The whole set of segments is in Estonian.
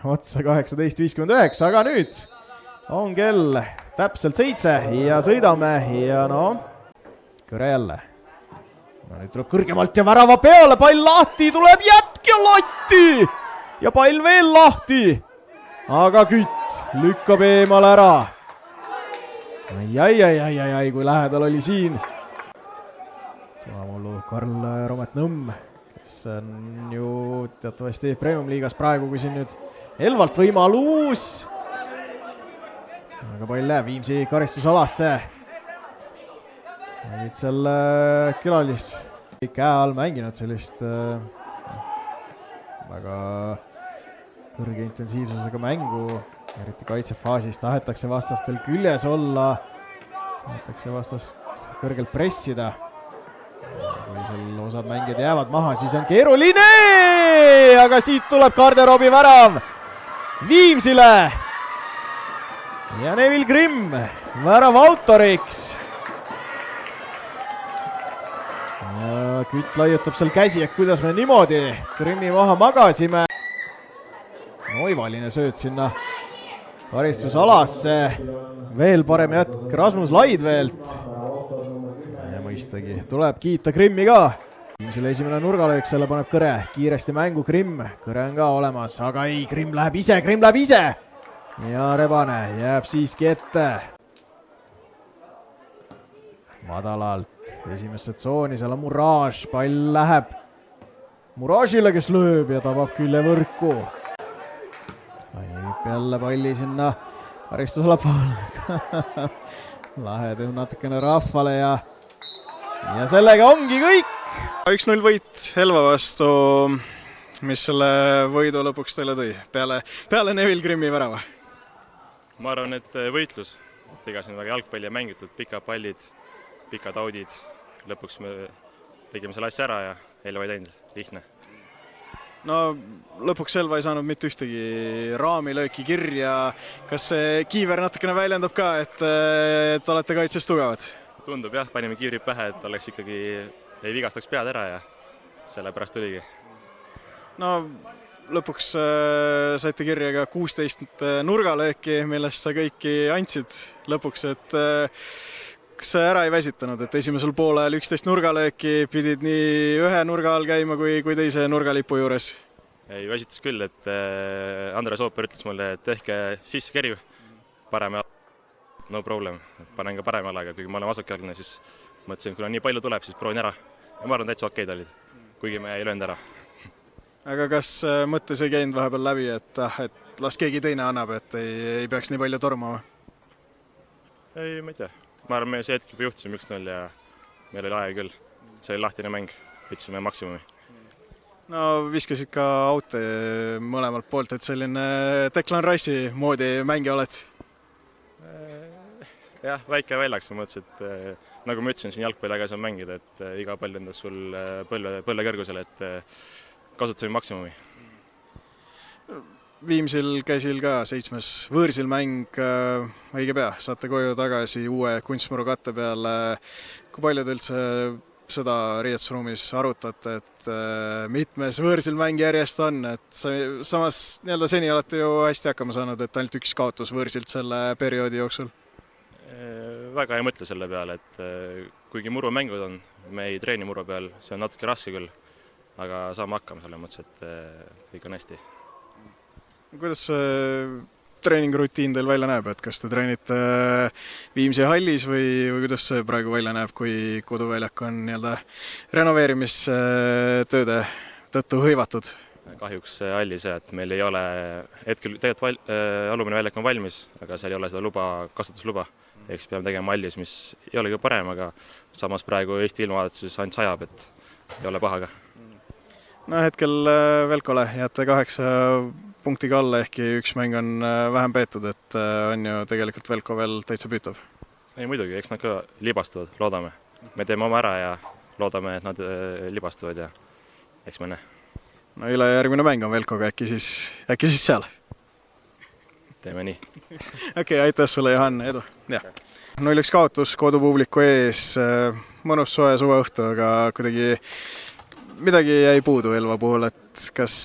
otsa 18.59, aga nüüd on kell täpselt 7 ja sõidame ja Kõre jälle. Nüüd tuleb kõrgemalt ja värava peale, pall lahti, tuleb jätk ja latti ja pall veel lahti, aga Kütt lükkab eemale ära. Ai, kui lähedal oli siin. Tulamullu Karl Romet-Nõmm, kes on ju teatavasti Premium-liigas praegu, kui siin nüüd Elvalt võimalus. Aga pall läheb Viimsi karistusalasse. Nüüd seal külalis käe all mänginud sellist väga kõrge intensiivsusega mängu. Eriti kaitsefaasis tahetakse vastastel küljes olla. Tahetakse vastast kõrgelt pressida. Kui seal osad mängijad jäävad maha, siis on keeruline, aga siit tuleb garderoobi värav Viimsile. Ja Neville Grimm värav autoriks. Ja Kütt laiutab seal käsi, et kuidas me niimoodi Grimmi maha magasime. Oivaline sööt sinna karistusalasse. Veel parem jätk Rasmus Laidveelt. Ja mõistagi tuleb kiita Grimmi ka. Viimsile esimene nurgalöök, selle paneb Kõre kiiresti mängu. Grimm, Kõre on ka olemas, aga ei, Grimm läheb ise. Ja Rebane jääb siiski ette. Madalalt esimesse tsooni, seal on Murage, pall läheb Murage'ile, kes lööb ja tabab küljevõrku. Laib jälle palli sinna karistusala poole. Lahe natukene rahvale ja sellega ongi kõik. 1-0 võit Elva vastu, mis selle võidu lõpuks teile tõi peale Neville Grimmi värava? Ma arvan, et võitlus. Tegasin väga jalgpalli mängitud, pikad pallid, pikad audid. Lõpuks me tegime selle asja ära ja Elva ei teinud, lihtne. No lõpuks Elva ei saanud mitte ühtegi raamilööki kirja. Kas see kiiver natukene väljendab ka, et olete kaitses tugevad? Tundub jah, panime kiivrid pähe, et oleks ikkagi ei vigastaks pead ära ja sellepärast tuligi. No lõpuks saite kirja ka 16 nurgalööki, millest sa kõiki andsid lõpuks, et kas sa ära ei väsitanud, et esimesel poolel 11 nurgalööki pidid nii ühe nurga all käima kui teise nurgalipu juures? Ei väsitas küll, et Andres Ooper ütles mulle, et tehke sisse keriv parem jala. No problem, panen ka parem jalaga, kuigi ma olen vasakjalgne, siis mõtlesin, kuna nii palju tuleb, siis proovin ära. Ja ma arvan, täitsa okeid olid, kuigi me ei löönud ära. Aga kas mõttes ei käinud vahepeal läbi, et las keegi teine annab, et ei peaks nii palju tormama? Ei, ma ei tea. Ma arvan, me see hetk juba juhtisime 1-0 ja meil oli aega küll. See oli lahtine mäng, võtsime maksimumi. No viskasid ka aute mõlemalt poolt, et selline Declan Rice'i moodi mängija oled? Jah, väike väljaks, ma mõtlesin, et nagu ma ütlesin, siin jalgpalli äge saab mängida, et iga pall endas sul põlle kõrgusele, et kasutasime maksimumi. Viimsil käisil ka 7. võõrsil mäng, õige pea, saate koju tagasi uue kunstmuru katte peale. Kui palju te üldse seda riietusruumis arutate, et mitmes võõrsil mäng järjest on, et samas seni olete ju hästi hakkama saanud, et ainult üks kaotus võõrsilt selle perioodi jooksul? Väga ei mõtle selle peale, et kuigi murumängud on, me ei treeni muru peal, see on natuke raske küll, aga saame hakkama selle mõttes, et kõik on hästi. Kuidas treeningurutiin teil välja näeb, et kas te treenite Viimsi hallis või kuidas see praegu välja näeb, kui koduväljak on renoveerimistööde tõttu hõivatud? Kahjuks hallis, et meil ei ole hetkel tegelikult alumine väljak on valmis, aga seal ei ole seda kasutusluba. Eks peame tegema hallis, mis ei ole kõige parem, aga samas praegu Eesti ilmavaadatus ainult sajab, et ei ole paha ka. No hetkel Velkole jääte 8 punktiga alla, ehkki üks mäng on vähem peetud, et on ju tegelikult Velko veel täitsa püütav. Ei muidugi, eks nad ka libastuvad, loodame. Me teeme oma ära ja loodame, et nad libastuvad ja eks me näe. No üle järgmine mäng on Velkoga, äkki siis seal? Teeme nii. Okei, aitäh sulle, Johan, edu. 0-1 kaotus kodupubliku ees, mõnus soe suveõhtu, aga kuidagi midagi jäi puudu Elva puhul, et kas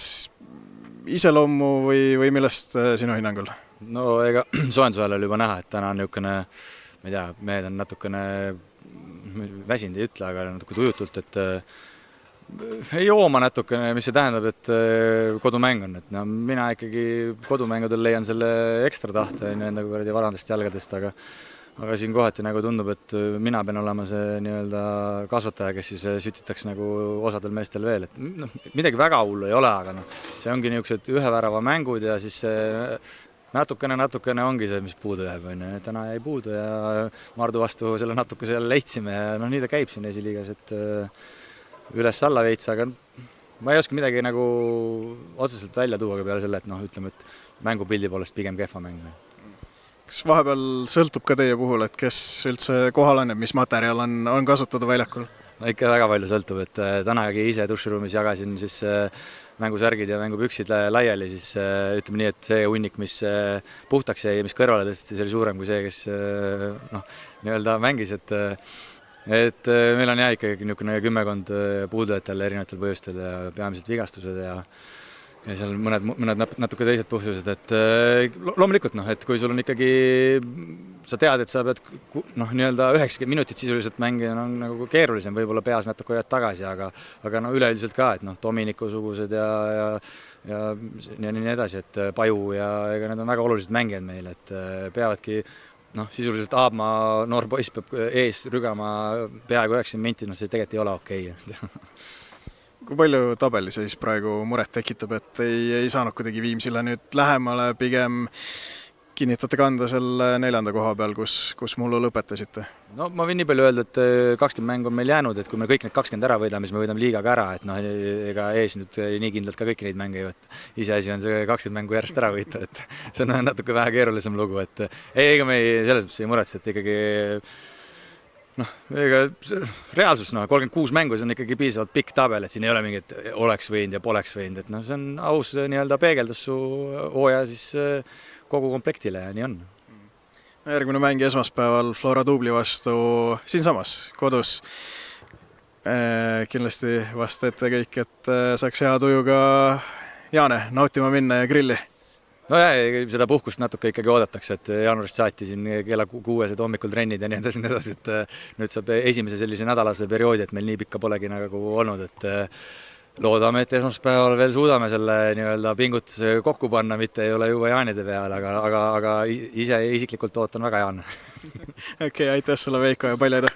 iseloomu või millest sinu hinnangul? No ega soojendusajal oli juba näha, et täna on niisugune, ma ei tea, mehed on natukene väsinud, ei ütle, aga natuke tujutult, et ei jooma natukene, mis see tähendab, et kodumäng on, et no mina ikkagi kodumängudel leian selle ekstra tahte enda varandast jalgadest, aga siin kohati nagu tundub, et mina pean olema see nii-öelda kasvataja, kes siis sütitaks nagu osadel meestel veel, et noh, midagi väga hullu ei ole, aga noh, see ongi niisugused ühe värava mängud ja siis natukene ongi see, mis puudu jääb, täna jäi puudu ja Mardu vastu selle natukese jälle leidsime ja noh, nii ta käib siin esiliigas, et üles-alla veits, aga ma ei oska midagi nagu otseselt välja tuua peale selle, et noh, ütleme, et mängupildi poolest pigem kehva mäng. Kas vahepeal sõltub ka teie puhul, et kes üldse kohal on ja mis materjal on kasutada väljakul? No ikka väga palju sõltub, et tänagi ise duširuumis jagasin siis mängusärgid ja mängupüksid laiali, siis ütleme nii, et see hunnik, mis puhtaks jäi ja mis kõrvale tõsteti, see oli suurem kui see, kes noh, nii-öelda mängis, et meil on jah ikkagi niisugune 10 puudujatel erinevatel põhjustel ja peamised vigastused ja seal mõned natuke teised põhjused, et loomulikult noh, et kui sul on ikkagi, sa tead, et sa pead noh, nii-öelda 90 minutit sisuliselt mängida, on nagu keerulisem, võib-olla peas natuke hoiad tagasi, aga no üleüldiselt ka, et noh, Dominiku-sugused ja nii edasi, et Paju ja ega need on väga olulised mängijad meil, et peavadki noh, sisuliselt Aabma noor poiss peab ees rügama peaaegu 90 minti, noh see tegelikult ei ole okei. Kui palju tabeliseis praegu muret tekitab, et ei saanud kuidagi Viimsile nüüd lähemale, pigem kinnitate kanda selle 4. koha peal, kus mullu lõpetasite? No ma võin nii palju öelda, et 20 mängu on meil jäänud, et kui me kõik need 20 ära võidame, siis me võidame liigaga ära, et noh, ega ees nüüd nii kindlalt ka kõiki neid mänge ei võtta. Iseasi on see 20 mängu järjest ära võita, et see on natuke vähe keerulisem lugu, et ega me selles mõttes ei muretse, et ikkagi noh, ega reaalsus, 36 mängu, see on ikkagi piisavalt pikk tabel, et siin ei ole mingit oleks võinud ja poleks võinud, et noh, see on aus nii-öelda peegeldus su hooaja siis kogu komplektile ja nii on. Järgmine mäng esmaspäeval Flora Tuubli vastu siinsamas kodus. Kindlasti vasta ette kõik, et saaks hea tujuga Jaane nautima minna ja grilli. No jah, seda puhkust natuke ikkagi oodatakse, et jaanuarist saati siin kella 6 hommikul trennid ja nii edasi, et nüüd saab esimese sellise nädalase perioodi, et meil nii pikka polegi nagu olnud, et loodame, et esmaspäeval veel suudame selle nii-öelda pingutuse kokku panna, mitte ei ole juba Jaanide peal, aga ise isiklikult ootan väga Jaan. Okei, aitäh sulle, Veiko, ja palju edu!